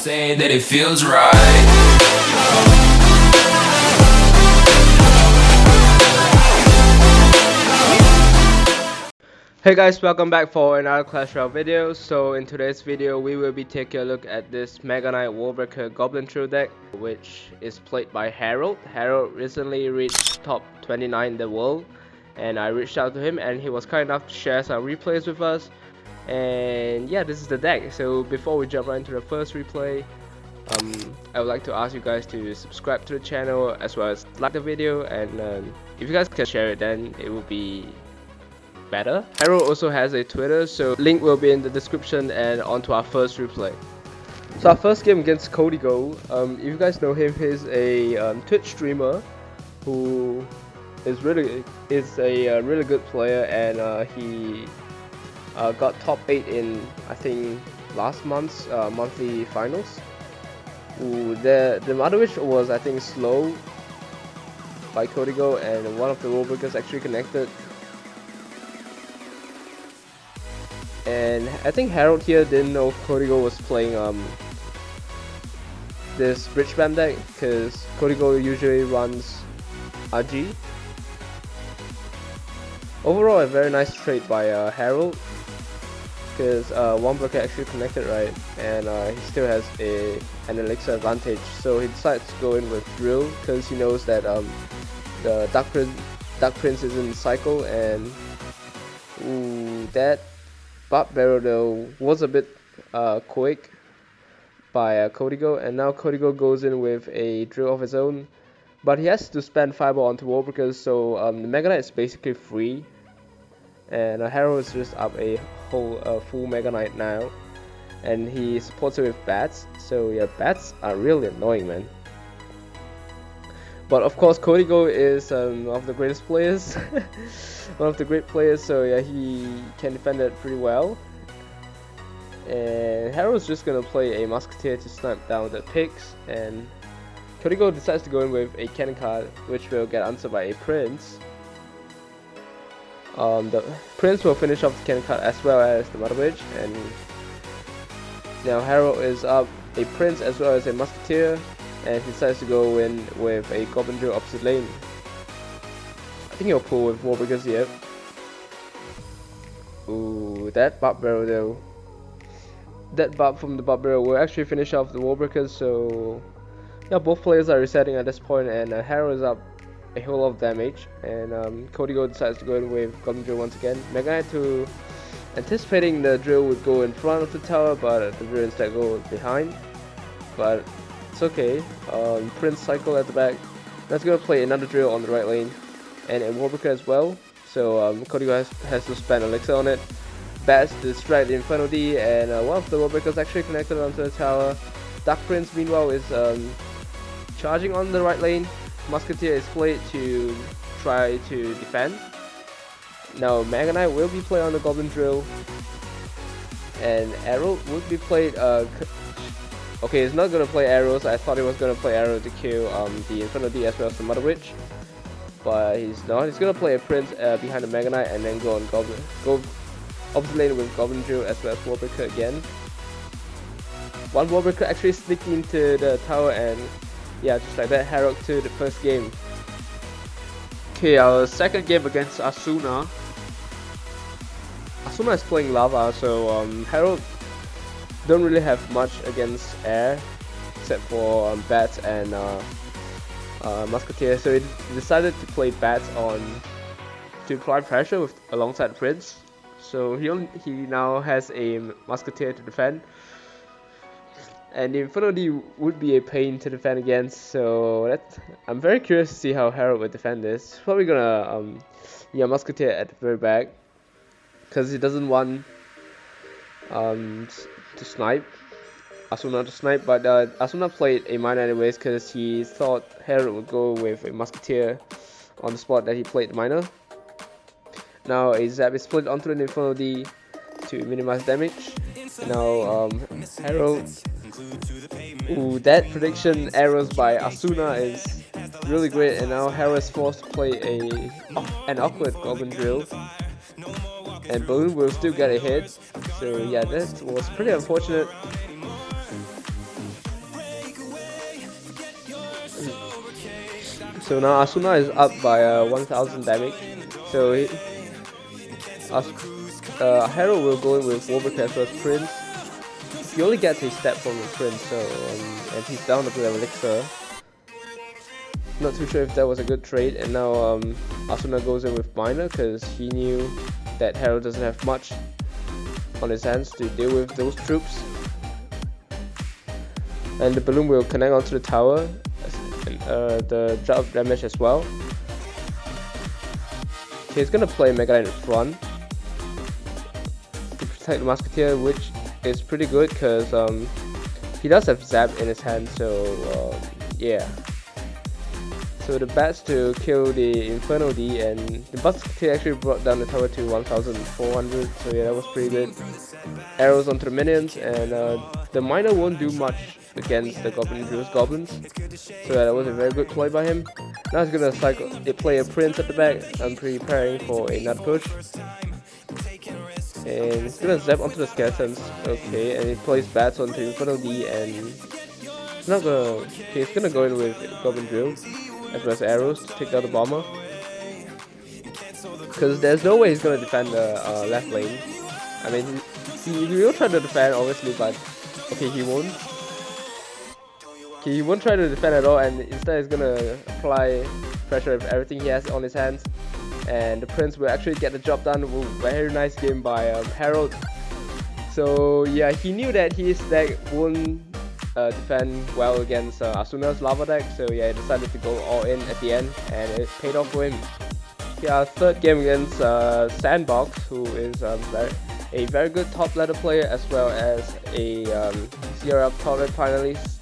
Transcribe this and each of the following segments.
saying that it feels right. Hey guys, welcome back for another Clash Royale video. So in today's video we will be taking a look at this Mega Knight Wallbreaker Goblin Trio deck, which is played by Harold. Harold recently reached top 29 in the world, and I reached out to him and he was kind enough to share some replays with us. And yeah, this is the deck. So before we jump right into the first replay, I would like to ask you guys to subscribe to the channel as well as like the video, and if you guys can share it, then it will be better. Harold also has a Twitter, so link will be in the description. And on to our first replay. So our first game against Codigo, if you guys know him, he's a Twitch streamer who is a really good player, and he got top 8 in, I think, last month's monthly finals. The Mother Witch was, I think, slow by Codigo, and one of the Wallbreakers actually connected. And I think Harold here didn't know Codigo was playing this Bridge Spam deck, because Codigo usually runs RG. Overall, a very nice trade by Harold, because one blocker actually connected right, and he still has an elixir advantage, so he decides to go in with Drill because he knows that the Dark Prince is in cycle, and that Barb Barrel though was a bit quick by Codigo, and now Codigo goes in with a Drill of his own, but he has to spend Fireball onto Wallbreakers, so the Mega Knight is basically free, and Harold is just up a whole full Mega Knight now, and he supports it with Bats, so yeah, Bats are really annoying, man. But of course, Codigo is one of the greatest players, one of the great players, so yeah, he can defend it pretty well. And Harold's just gonna play a Musketeer to snipe down the pigs, and Codigo decides to go in with a cannon card, which will get answered by a Prince. The Prince will finish off the cannon card as well as the Mother Witch, and now Harold is up a Prince as well as a Musketeer, and he decides to go in with a Goblin Drill opposite lane. I think he'll pull with Wallbreakers here. Ooh, that Barb Barrel though. That Barb from the Barb Barrel will actually finish off the Wallbreakers, so yeah, both players are resetting at this point, and Harold is up a whole lot of damage, and Codigo decides to go in with Goblin Drill once again. Mega Knight anticipating the Drill would go in front of the tower, but the Drill instead goes behind. But it's okay. Prince cycle at the back. That's gonna play another Drill on the right lane, and a Wallbreaker as well. So Codigo has to spend elixir on it. Bats distract the Inferno D, and one of the Wallbreakers actually connected onto the tower. Dark Prince meanwhile is charging on the right lane. Musketeer is played to try to defend. Now Mega Knight will be played on the Goblin Drill, and Arrow would be played. Okay, he's not gonna play arrows. I thought he was gonna play arrow to kill the Inferno D as well as the Mother Witch, but he's not. He's gonna play a Prince behind the Mega Knight, and then go on go opposite lane with Goblin Drill as well as Wallbreaker again. One Wallbreaker actually sneaked into the tower, and yeah, just like that, Harold to the first game. Okay, our second game against Asuna. Asuna is playing Lava, so Harold don't really have much against air except for Bats and Musketeer, so he decided to play Bats to apply pressure alongside Prince. So he now has a Musketeer to defend, and the Inferno D would be a pain to defend against. So I'm very curious to see how Harold would defend this. Probably gonna Musketeer at the very back, because he doesn't want to snipe Asuna to snipe, but Asuna played a miner anyways because he thought Harold would go with a Musketeer on the spot that he played the miner. Now a Zap is split onto the Inferno D to minimize damage. Now Harold. Ooh, that prediction arrows by Asuna is really great, and now Harold is forced to play an awkward Goblin Drill, and Balloon will still get a hit. So yeah, that was pretty unfortunate. So now Asuna is up by 1000 damage. So Hero will go in with Warbricker as well as Prince. He only gets a step from the Prince, so and he's down to level Elixir. Not too sure if that was a good trade. And now Asuna goes in with Miner because he knew that Hero doesn't have much on his hands to deal with those troops. And the balloon will connect onto the tower, and the drop damage as well. Okay, he's gonna play Mega Knight in front to protect the Musketeer, which is pretty good because he does have Zap in his hand, so yeah. So the bats to kill the Inferno D, and the Musketeer actually brought down the tower to 1400, so yeah, that was pretty good. Arrows onto the minions, and the Miner won't do much against the Goblins, so yeah, that was a very good play by him. Now he's gonna play a Prince at the back. I'm preparing for another push. And he's gonna zap onto the skeletons, okay, and he plays bats onto Inferno D, and he's not gonna, okay, he's gonna go in with Goblin Drill as well as arrows to take down the bomber, because there's no way he's gonna defend the left lane. I mean, he will try to defend obviously, but okay, he won't. Okay, he won't try to defend at all, and instead he's gonna apply pressure with everything he has on his hands. And the Prince will actually get the job done. Ooh, very nice game by Harold. So yeah, he knew that his deck won't defend well against Asuna's lava deck, so yeah, he decided to go all in at the end, and it paid off for him. Yeah, our third game against Sandbox, who is a very good top ladder player as well as a CRL top ladder finalist.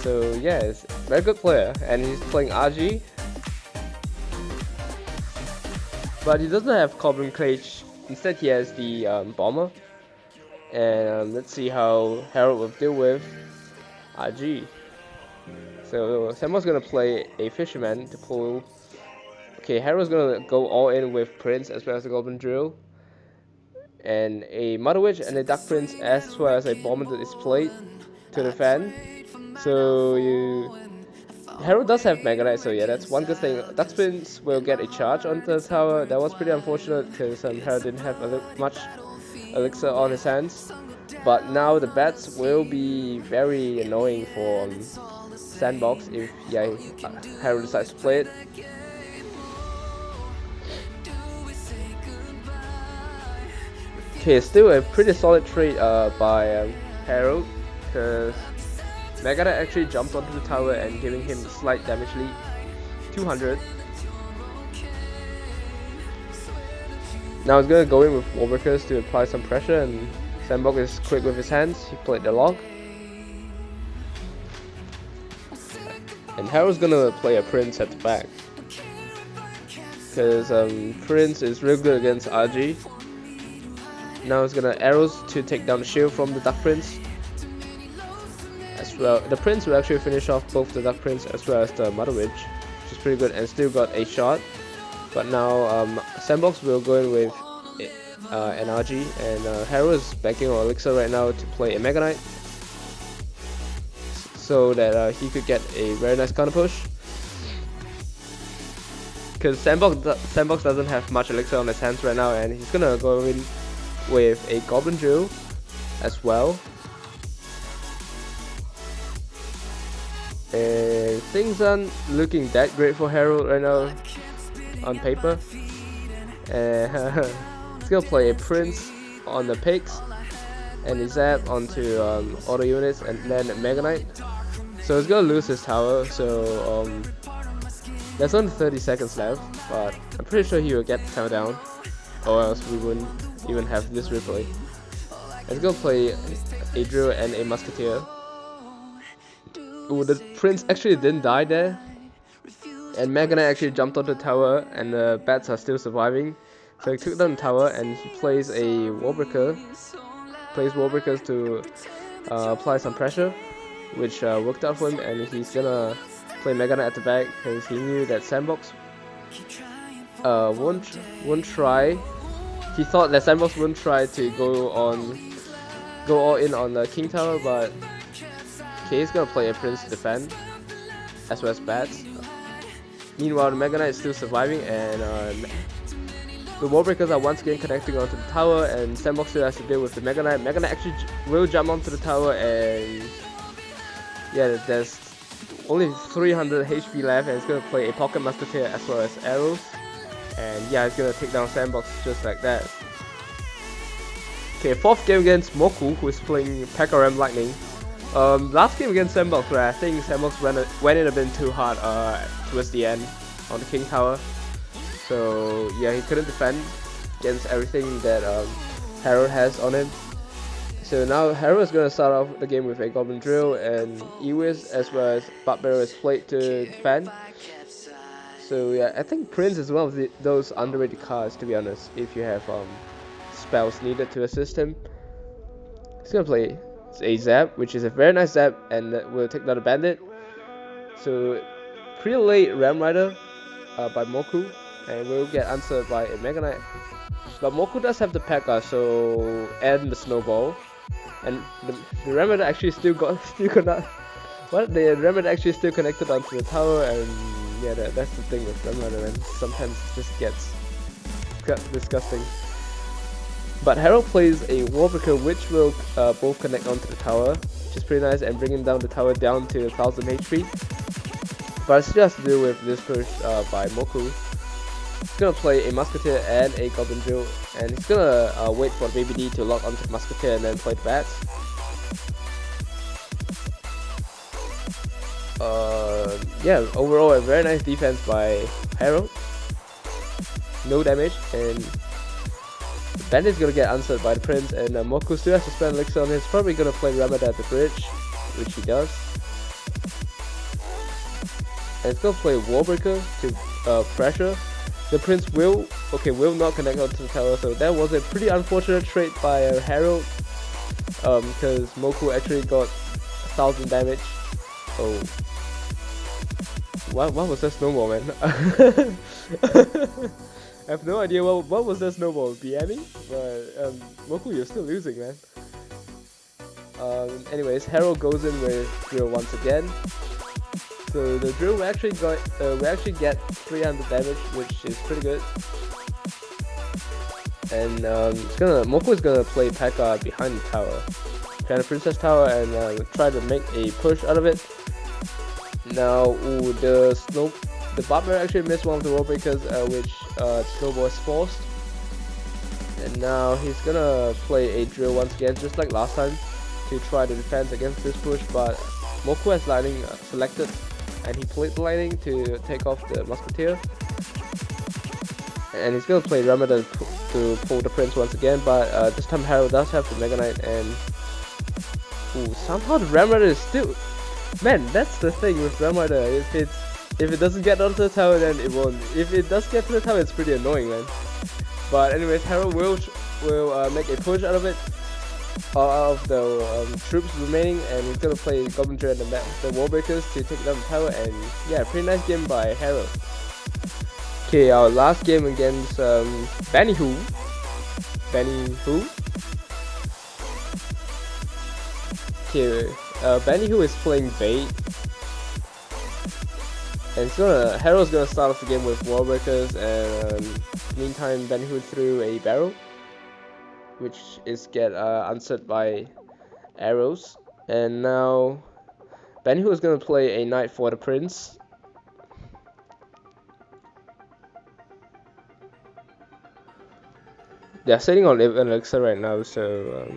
So yeah, it's a very good player, and he's playing RG. But he doesn't have Goblin Cage, instead he has the Bomber. And let's see how Harold will deal with RG. So Samuel's gonna play a Fisherman to pull. Okay, Harold's gonna go all in with Prince as well as the Goblin Drill. And a Mother Witch and a Dark Prince as well as a Bomber that is played to defend. So Harold does have Mega Knight, so yeah, that's one good thing. Dark Prince will get a charge on the tower. That was pretty unfortunate because Harold didn't have much elixir on his hands. But now the bats will be very annoying for Sandbox if Harold decides to play it. Okay, still a pretty solid trade by Harold, because Mega Knight actually jumped onto the tower and giving him a slight damage lead, 200. Now he's gonna go in with Wallbreakers to apply some pressure, and Sandbox is quick with his hands. He played the log. And Harold's gonna play a Prince at the back, because Prince is real good against RG. Now he's gonna arrows to take down the shield from the Dark Prince. As well, the Prince will actually finish off both the Dark Prince as well as the Mother Witch, which is pretty good, and still got a shot. But now Sandbox will go in with an RG, and Harold is backing on Elixir right now to play a Mega Knight, so that he could get a very nice counter push. Because Sandbox doesn't have much Elixir on his hands right now, and he's gonna go in with a Goblin Drill as well. And things aren't looking that great for Harold right now on paper. He's gonna play a Prince on the pigs and his zap onto auto units, and then a Mega Knight. So he's gonna lose his tower, so there's only 30 seconds left, but I'm pretty sure he will get the tower down, or else we wouldn't even have this replay. Let's go play a Drill and a Musketeer. Ooh, the Prince actually didn't die there, and Mega Knight actually jumped on the tower, and the bats are still surviving. So he took down the tower, and he plays a Wallbreaker. Plays Wallbreakers to apply some pressure, which worked out for him, and he's gonna play Mega Knight at the back because he knew that Sandbox won't try. He thought that Sandbox wouldn't try to go all in on the King Tower, but okay, he's gonna play a Prince to defend as well as bats. Meanwhile, the Mega Knight is still surviving, and the Wall Breakers are once again connecting onto the tower, and Sandbox still has to deal with the Mega Knight. Mega Knight actually will jump onto the tower, and yeah, there's only 300 HP left, and it's gonna play a Pocket Musketeer as well as arrows, and yeah, it's gonna take down Sandbox just like that. Okay, fourth game against Moku, who is playing Pekka Ram Lightning. Last game against Sandbox, where I think Sandbox went in a bit too hard towards the end on the King Tower. So yeah, he couldn't defend against everything that Harold has on him. So now Harold is gonna start off the game with a Goblin Drill, and Ewis as well as Barbaro is played to defend. So yeah, I think Prince is one of those underrated cards, to be honest, if you have spells needed to assist him. He's gonna play a Zap, which is a very nice Zap, and will take down the Bandit. So pretty late Ram Rider by Moku, and will get answered by a Mega Knight. But Moku does have the Pekka, so and the Snowball, and the Ram Rider actually still connected onto the tower, and yeah, that's the thing with Ram Rider, and sometimes it just gets disgusting. But Harold plays a Warbreaker, which will both connect onto the tower, which is pretty nice, and bringing down the tower down to 1000 HP. But it still has to deal with this push by Moku. He's gonna play a Musketeer and a Goblin Drill, and he's gonna wait for Baby D to lock onto the Musketeer and then play the Bats. Yeah, overall a very nice defense by Harold. No damage, and Bandit's gonna get answered by the Prince, and Moku still has to spend Elixir on it. He's probably gonna play Ramada at the bridge, which he does. And it's gonna play Warbreaker to pressure. The Prince will not connect onto the tower, so that was a pretty unfortunate trade by Harold, because Moku actually got 1000 damage. Oh, what was that snowball, man? I have no idea what was that snowball, BMing? But Moku, you're still losing, man. Anyways, Harold goes in with Drill once again. So the Drill will actually get 300 damage, which is pretty good. And Moku is gonna play Pekka behind the tower, behind the Princess Tower, and try to make a push out of it. Now, the Barbaro actually missed one of the Wall Breakers, which Snowball is forced. And now he's gonna play a Drill once again, just like last time, to try to defend against this push, but Moku has Lightning selected, and he played the Lightning to take off the Musketeer. And he's gonna play Ramada to pull the Prince once again, but this time Harold does have the Mega Knight, and somehow the Ramada is still... Man, that's the thing with Ramada, if it doesn't get onto the tower, then it won't. If it does get to the tower, it's pretty annoying, man. But anyways, Harold will make a push out of it, out of the troops remaining, and he's gonna play Goblin Drill and the Wall Breakers to take down the tower, and yeah, pretty nice game by Harold. Okay, our last game against Benny Who. Okay, Benny Who is playing Bait. And Harold's gonna start off the game with Wall Breakers, and meantime Benny Who threw a barrel, which is get answered by arrows. And now Benny Who is gonna play a Knight for the Prince. They're sitting on an elixir right now, so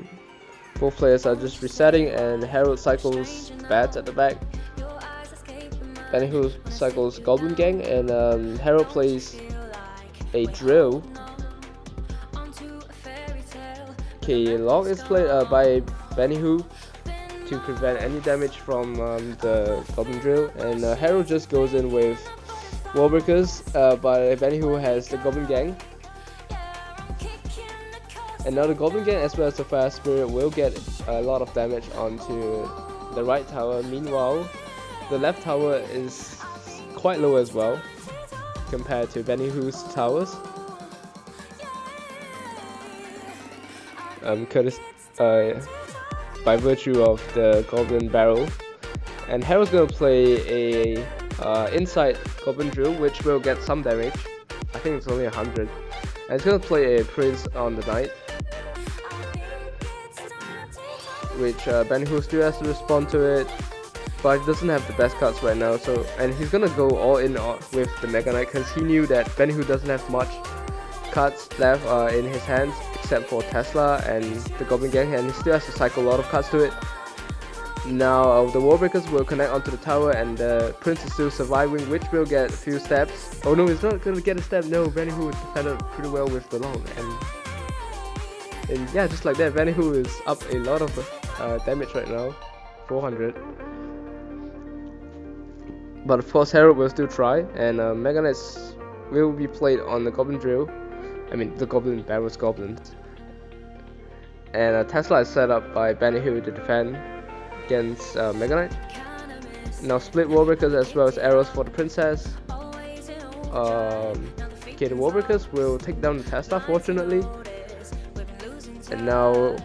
both players are just resetting, and Harold cycles Bats at the back. Benny Who cycles Goblin Gang, and Harold plays a Drill. Okay, Log is played by Benny Who to prevent any damage from the Goblin Drill, and Harold just goes in with Wall Breakers, but Benny Who has the Goblin Gang. And now the Goblin Gang as well as the Fire Spirit will get a lot of damage onto the right tower. Meanwhile, the left tower is quite low as well compared to Benny Who's towers. By virtue of the Goblin Barrel. And Harold's gonna play a inside Goblin Drill, which will get some damage. I think it's only 100. And it's gonna play a Prince on the Knight, which Benhu still has to respond to it, but he doesn't have the best cards right now. So, and he's gonna go all in with the Mega Knight because he knew that Benhu doesn't have much cards left in his hands except for Tesla and the Goblin Gang, and he still has to cycle a lot of cards to it. Now the Warbreakers will connect onto the tower, and the Prince is still surviving, which will get a few stabs. Oh no, he's not gonna get a stab. No, Benhu defended pretty well with the long, and yeah, just like that, Benhu is up a lot of damage right now, 400. But of course, Herald will still try, and Mega Knights will be played on the Goblin Drill. I mean, the Goblin Barrels Goblins. And Tesla is set up by Benhu to defend against Mega Knight. Now split Warbreakers as well as arrows for the Princess. Okay, the Warbreakers will take down the Tesla, fortunately. And now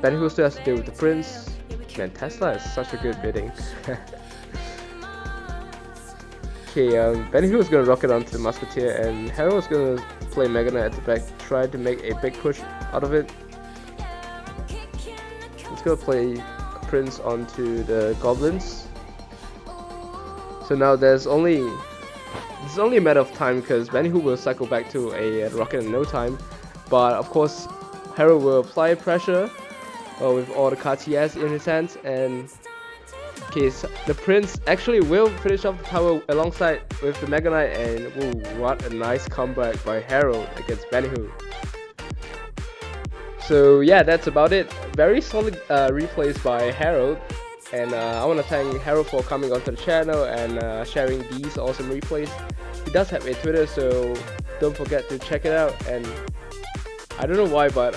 Benhu still has to deal with the Prince. Man, Tesla is such a good bidding. Okay, Benhu is gonna rocket onto the Musketeer, and Herald is gonna play Mega Knight at the back, try to make a big push out of it. He's gonna play Prince onto the Goblins. So now it's only a matter of time because Benhu will cycle back to a rocket in no time. But of course, Herald will apply pressure with all the cards he has in his hands, and okay, so the Prince actually will finish off the tower alongside with the Mega Knight, and ooh, what a nice comeback by Herald against Benhu. So yeah, that's about it. Very solid replays by Herald, and I want to thank Herald for coming onto the channel and sharing these awesome replays. He does have a Twitter, so don't forget to check it out. And I don't know why, but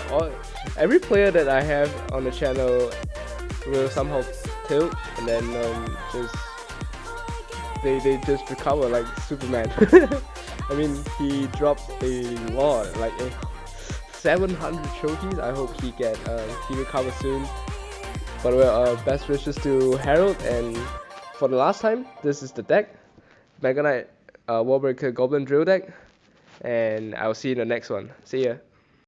every player that I have on the channel will somehow tilt, and then they just recover like Superman. I mean, he dropped a lot, like 700 trophies. I hope he recovers soon. But well, best wishes to Herald, and for the last time, this is the deck, Mega Knight Warbreaker Goblin Drill deck, and I'll see you in the next one. See ya.